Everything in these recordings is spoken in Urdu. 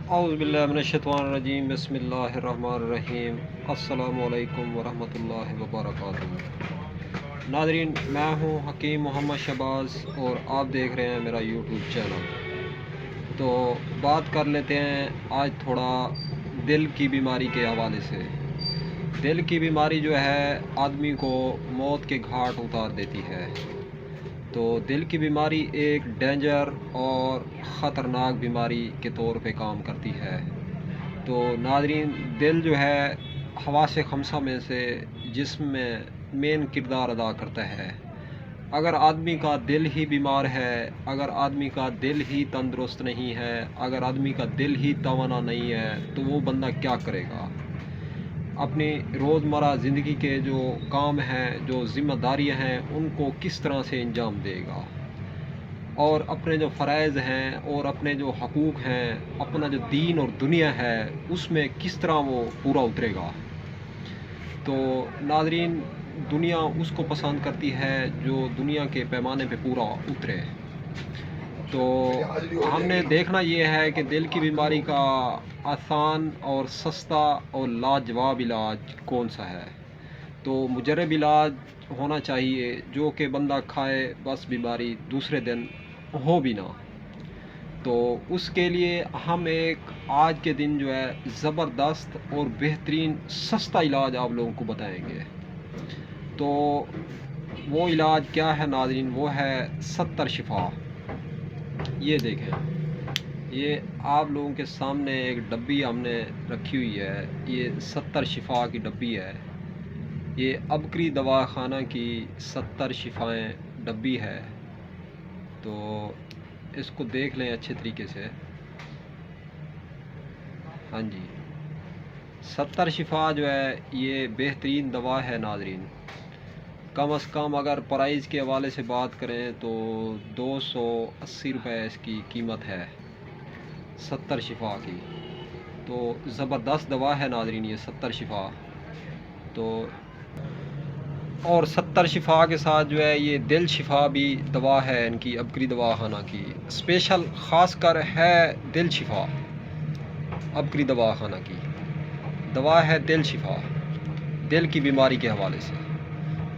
اعوذ باللہ من الشیطان الرجیم، بسم اللہ الرحمن الرحیم۔ السلام علیکم ورحمۃ اللہ وبرکاتہ۔ ناظرین، میں ہوں حکیم محمد شہباز اور آپ دیکھ رہے ہیں میرا یوٹیوب چینل۔ تو بات کر لیتے ہیں آج تھوڑا دل کی بیماری کے حوالے سے۔ دل کی بیماری جو ہے آدمی کو موت کے گھاٹ اتار دیتی ہے۔ تو دل کی بیماری ایک ڈینجر اور خطرناک بیماری کے طور پہ کام کرتی ہے۔ تو ناظرین، دل جو ہے حواس خمسہ میں سے جسم میں مین کردار ادا کرتا ہے۔ اگر آدمی کا دل ہی بیمار ہے، اگر آدمی کا دل ہی تندرست نہیں ہے، اگر آدمی کا دل ہی توانا نہیں ہے تو وہ بندہ کیا کرے گا؟ اپنی روزمرہ زندگی کے جو کام ہیں، جو ذمہ داریاں ہیں، ان کو کس طرح سے انجام دے گا؟ اور اپنے جو فرائض ہیں اور اپنے جو حقوق ہیں، اپنا جو دین اور دنیا ہے، اس میں کس طرح وہ پورا اترے گا؟ تو ناظرین، دنیا اس کو پسند کرتی ہے جو دنیا کے پیمانے پہ پورا اترے۔ تو ہم نے دیکھنا یہ ہے کہ دل کی بیماری کا آسان اور سستا اور لاجواب علاج کون سا ہے۔ تو مجرب علاج ہونا چاہیے جو کہ بندہ کھائے بس بیماری دوسرے دن ہو بھی نہ۔ تو اس کے لیے ہم ایک آج کے دن جو ہے زبردست اور بہترین سستا علاج آپ لوگوں کو بتائیں گے۔ تو وہ علاج کیا ہے ناظرین؟ وہ ہے 70 شفا۔ یہ دیکھیں، یہ آپ لوگوں کے سامنے ایک ڈبی ہم نے رکھی ہوئی ہے۔ یہ 70 شفا کی ڈبی ہے۔ یہ عبقری دواخانہ کی 70 شفائیں ڈبی ہے۔ تو اس کو دیکھ لیں اچھے طریقے سے۔ ہاں جی، 70 شفا جو ہے یہ بہترین دوا ہے ناظرین۔ کم از کم اگر پرائز کے حوالے سے بات کریں تو 280 روپے اس کی قیمت ہے 70 شفا کی۔ تو زبردست دوا ہے ناظرین یہ 70 شفا۔ تو اور 70 شفا کے ساتھ جو ہے یہ دل شفا بھی دوا ہے ان کی عبقری دواخانہ کی، اسپیشل خاص کر ہے دل شفا۔ عبقری دواخانہ کی دوا ہے دل شفا، دل کی بیماری کے حوالے سے۔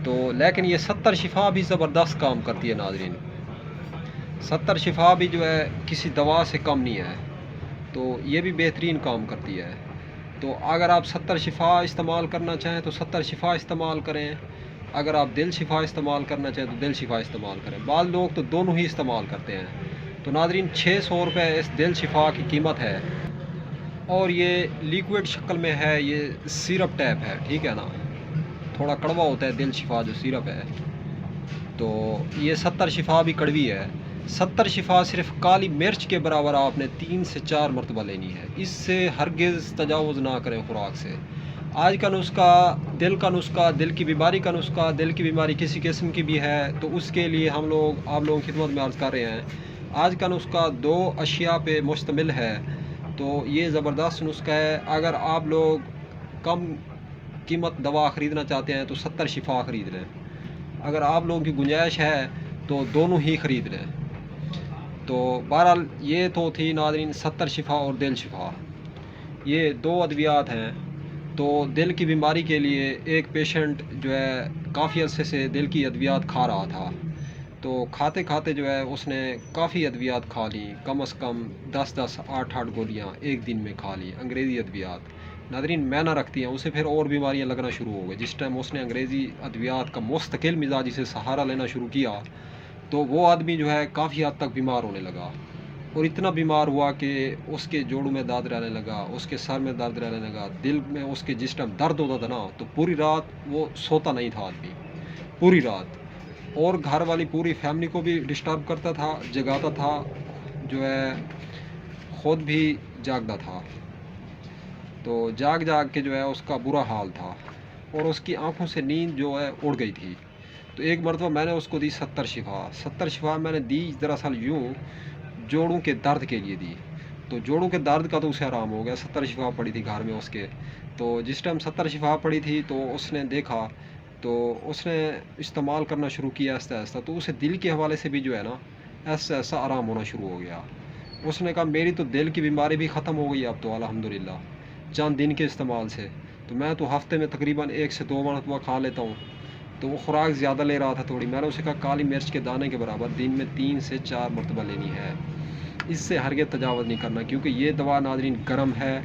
تو لیکن یہ 70 شفا بھی زبردست کام کرتی ہے ناظرین۔ 70 شفا بھی جو ہے کسی دوا سے کم نہیں ہے، تو یہ بھی بہترین کام کرتی ہے۔ تو اگر آپ 70 شفا استعمال کرنا چاہیں تو 70 شفا استعمال کریں، اگر آپ دل شفا استعمال کرنا چاہیں تو دل شفا استعمال کریں۔ بعض لوگ تو دونوں ہی استعمال کرتے ہیں۔ تو ناظرین، 600 روپے اس دل شفا کی قیمت ہے، اور یہ لیکوڈ شکل میں ہے، یہ سیرپ ٹائپ ہے، ٹھیک ہے نا؟ تھوڑا کڑوا ہوتا ہے دل شفا جو سیرپ ہے۔ تو یہ 70 شفا بھی کڑوی ہے۔ 70 شفا صرف کالی مرچ کے برابر آپ نے 3 سے 4 مرتبہ لینی ہے۔ اس سے ہرگز تجاوز نہ کریں خوراک سے۔ آج کا نسخہ، دل کا نسخہ، دل کی بیماری کا نسخہ، دل کی بیماری کسی قسم کی بھی ہے تو اس کے لیے ہم لوگ آپ لوگوں کی خدمت میں عرض کر رہے ہیں۔ آج کا نسخہ 2 اشیاء پہ مشتمل ہے۔ تو یہ زبردست نسخہ ہے۔ اگر آپ لوگ کم قیمت دوا خریدنا چاہتے ہیں تو 70 شفا خرید لیں۔ اگر آپ لوگوں کی گنجائش ہے تو دونوں ہی خرید لیں۔ تو بہرحال یہ تو تھی ناظرین 70 شفا اور دل شفا، یہ 2 ادویات ہیں۔ تو دل کی بیماری کے لیے ایک پیشنٹ جو ہے کافی عرصے سے دل کی ادویات کھا رہا تھا۔ تو کھاتے کھاتے جو ہے اس نے کافی ادویات کھا لی، کم از کم 10 8 گولیاں ایک دن میں کھا لی، انگریزی ادویات۔ ناظرین، معنی رکھتی ہیں، اسے پھر اور بیماریاں لگنا شروع ہو گئی۔ جس ٹائم اس نے انگریزی ادویات کا مستقل مزاجی سے سہارا لینا شروع کیا تو وہ آدمی جو ہے کافی حد تک بیمار ہونے لگا، اور اتنا بیمار ہوا کہ اس کے جوڑوں میں درد رہنے لگا، اس کے سر میں درد رہنے لگا، دل میں اس کے جس ٹائم درد ہوتا تھا نا تو پوری رات وہ سوتا نہیں تھا آدمی، پوری رات۔ اور گھر والی پوری فیملی کو بھی ڈسٹرب کرتا تھا، جگاتا تھا، جو ہے خود بھی جاگتا تھا۔ تو جاگ جاگ کے جو ہے اس کا برا حال تھا، اور اس کی آنکھوں سے نیند جو ہے اڑ گئی تھی۔ تو ایک مرتبہ میں نے اس کو دی 70 شفا۔ 70 شفا میں نے دی دراصل یوں جوڑوں کے درد کے لیے دی۔ تو جوڑوں کے درد کا تو اسے آرام ہو گیا، 70 شفا پڑی تھی گھر میں اس کے۔ تو جس ٹائم 70 شفا پڑی تھی تو اس نے دیکھا، تو اس نے استعمال کرنا شروع کیا آہستہ آہستہ، تو اسے دل کے حوالے سے بھی جو ہے نا ایسا ایسا آرام ہونا شروع ہو گیا۔ اس نے کہا میری تو دل کی بیماری بھی ختم ہو گئی اب تو الحمدللہ چند دن کے استعمال سے، تو میں تو ہفتے میں تقریباً 1 سے 2 مرتبہ کھا لیتا ہوں۔ تو وہ خوراک زیادہ لے رہا تھا تھوڑی، میں نے اسے کہا کالی مرچ کے دانے کے برابر دن میں 3 سے 4 مرتبہ لینی ہے، اس سے ہرگز تجاوز نہیں کرنا، کیونکہ یہ دوا ناظرین گرم ہے،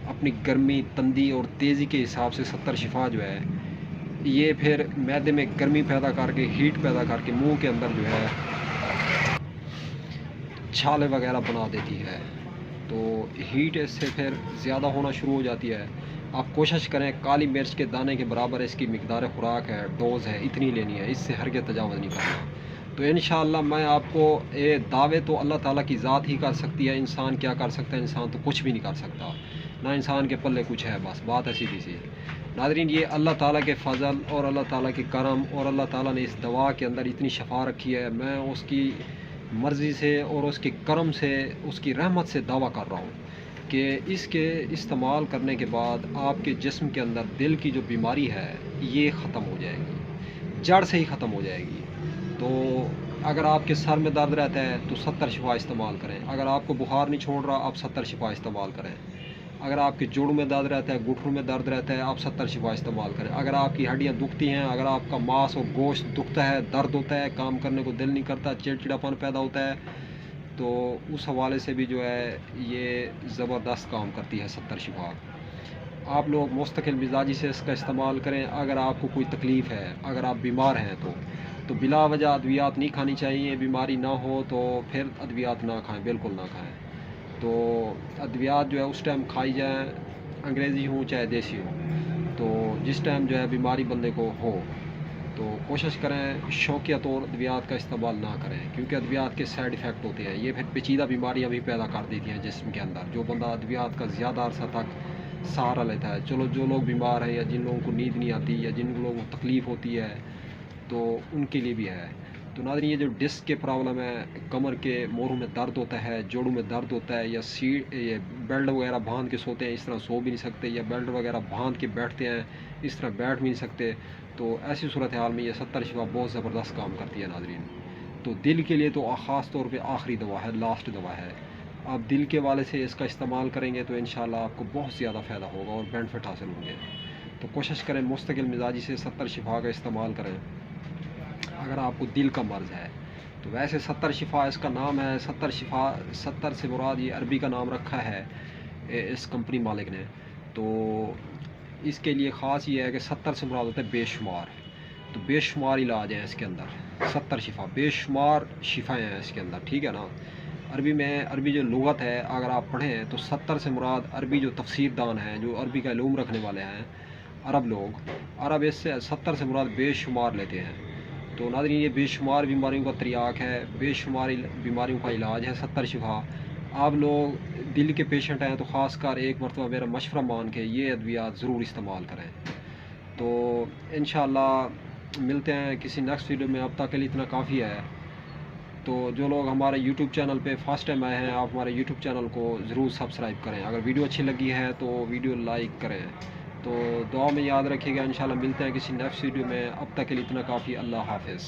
اپنی گرمی، تندی اور تیزی کے حساب سے 70 شفا جو ہے یہ پھر معدے میں گرمی پیدا کر کے، ہیٹ پیدا کر کے منہ کے اندر جو ہے چھالے وغیرہ بنا دیتی ہے، تو ہیٹ اس سے پھر زیادہ ہونا شروع ہو جاتی ہے۔ آپ کوشش کریں کالی مرچ کے دانے کے برابر اس کی مقدار خوراک ہے، ڈوز ہے، اتنی لینی ہے، اس سے ہرگز تجاوز نہیں کرنا۔ تو انشاءاللہ میں آپ کو دعوے تو اللہ تعالیٰ کی ذات ہی کر سکتی ہے، انسان کیا کر سکتا ہے؟ انسان تو کچھ بھی نہیں کر سکتا، نہ انسان کے پلے کچھ ہے، بس بات ہے سیدھی سی۔ ناظرین یہ اللہ تعالیٰ کے فضل اور اللہ تعالیٰ کے کرم اور اللہ تعالیٰ نے اس دوا کے اندر اتنی شفا رکھی ہے، میں اس کی مرضی سے اور اس کے کرم سے، اس کی رحمت سے دعویٰ کر رہا ہوں کہ اس کے استعمال کرنے کے بعد آپ کے جسم کے اندر دل کی جو بیماری ہے یہ ختم ہو جائے گی، جڑ سے ہی ختم ہو جائے گی۔ تو اگر آپ کے سر میں درد رہتا ہے تو 70 شفا استعمال کریں، اگر آپ کو بخار نہیں چھوڑ رہا آپ 70 شفا استعمال کریں، اگر آپ کے جوڑوں میں درد رہتا ہے، گھٹنوں میں درد رہتا ہے، آپ 70 شفا استعمال کریں، اگر آپ کی ہڈیاں دکھتی ہیں، اگر آپ کا ماس اور گوشت دکھتا ہے، درد ہوتا ہے، کام کرنے کو دل نہیں کرتا، چڑچڑاپن پیدا ہوتا ہے، تو اس حوالے سے بھی جو ہے یہ زبردست کام کرتی ہے 70 شفا۔ آپ لوگ مستقل مزاجی سے اس کا استعمال کریں۔ اگر آپ کو کوئی تکلیف ہے، اگر آپ بیمار ہیں تو بلا وجہ ادویات نہیں کھانی چاہیے، بیماری نہ ہو تو پھر ادویات نہ کھائیں، بالکل نہ کھائیں۔ تو ادویات جو ہے اس ٹائم کھائی جائیں، انگریزی ہوں چاہے دیسی ہوں، تو جس ٹائم جو ہے بیماری بندے کو ہو تو کوشش کریں شوقیہ طور ادویات کا استعمال نہ کریں، کیونکہ ادویات کے سائیڈ ایفیکٹ ہوتے ہیں، یہ پھر پیچیدہ بیماریاں بھی پیدا کر دیتی ہیں جسم کے اندر، جو بندہ ادویات کا زیادہ عرصہ تک سہارا لیتا ہے۔ چلو جو لوگ بیمار ہیں یا جن لوگوں کو نیند نہیں آتی یا جن لوگوں کو تکلیف ہوتی ہے تو ان کے لیے بھی ہے۔ تو ناظرین یہ جو ڈسک کے پرابلم ہے، کمر کے موڑوں میں درد ہوتا ہے، جوڑوں میں درد ہوتا ہے، یا یہ بیلٹ وغیرہ باندھ کے سوتے ہیں اس طرح سو بھی نہیں سکتے، یا بیلٹ وغیرہ باندھ کے بیٹھتے ہیں اس طرح بیٹھ بھی نہیں سکتے، تو ایسی صورتحال میں یہ 70 شفا بہت زبردست کام کرتی ہے ناظرین۔ تو دل کے لیے تو خاص طور پہ آخری دوا ہے، لاسٹ دوا ہے، آپ دل کے والے سے اس کا استعمال کریں گے تو انشاءاللہ آپ کو بہت زیادہ فائدہ ہوگا اور بینیفٹ حاصل ہوں گے۔ تو کوشش کریں مستقل مزاجی سے 70 شفا کا استعمال کریں اگر آپ کو دل کا مرض ہے۔ تو ویسے 70 شفا اس کا نام ہے، 70 شفا 70 سے مراد یہ عربی کا نام رکھا ہے اس کمپنی مالک نے، تو اس کے لیے خاص یہ ہے کہ 70 سے مراد ہوتا ہے بے شمار، تو بے شمار علاج ہیں اس کے اندر، 70 شفا بے شمار شفائیں ہیں اس کے اندر، ٹھیک ہے نا۔ عربی جو لغت ہے اگر آپ پڑھیں تو 70 سے مراد عربی جو تفسیر دان ہیں، جو عربی کا علوم رکھنے والے ہیں عرب اس سے 70 سے مراد بے شمار لیتے ہیں۔ تو ناظرین یہ بے شمار بیماریوں کا تریاق ہے، بے شمار بیماریوں کا علاج ہے 70 شفا۔ آپ لوگ دل کے پیشنٹ ہیں تو خاص کر ایک مرتبہ میرا مشورہ مان کے یہ ادویات ضرور استعمال کریں۔ تو انشاءاللہ ملتے ہیں کسی نیکسٹ ویڈیو میں، اب تک کے لیے اتنا کافی ہے۔ تو جو لوگ ہمارے یوٹیوب چینل پہ فرسٹ ٹائم آئے ہیں آپ ہمارے یوٹیوب چینل کو ضرور سبسکرائب کریں، اگر ویڈیو اچھی لگی ہے تو ویڈیو لائک کریں، تو دعا میں یاد رکھیے گا۔ انشاءاللہ ملتے ہیں کسی نیکسٹ ویڈیو میں، اب تک کے لیے اتنا کافی، اللہ حافظ۔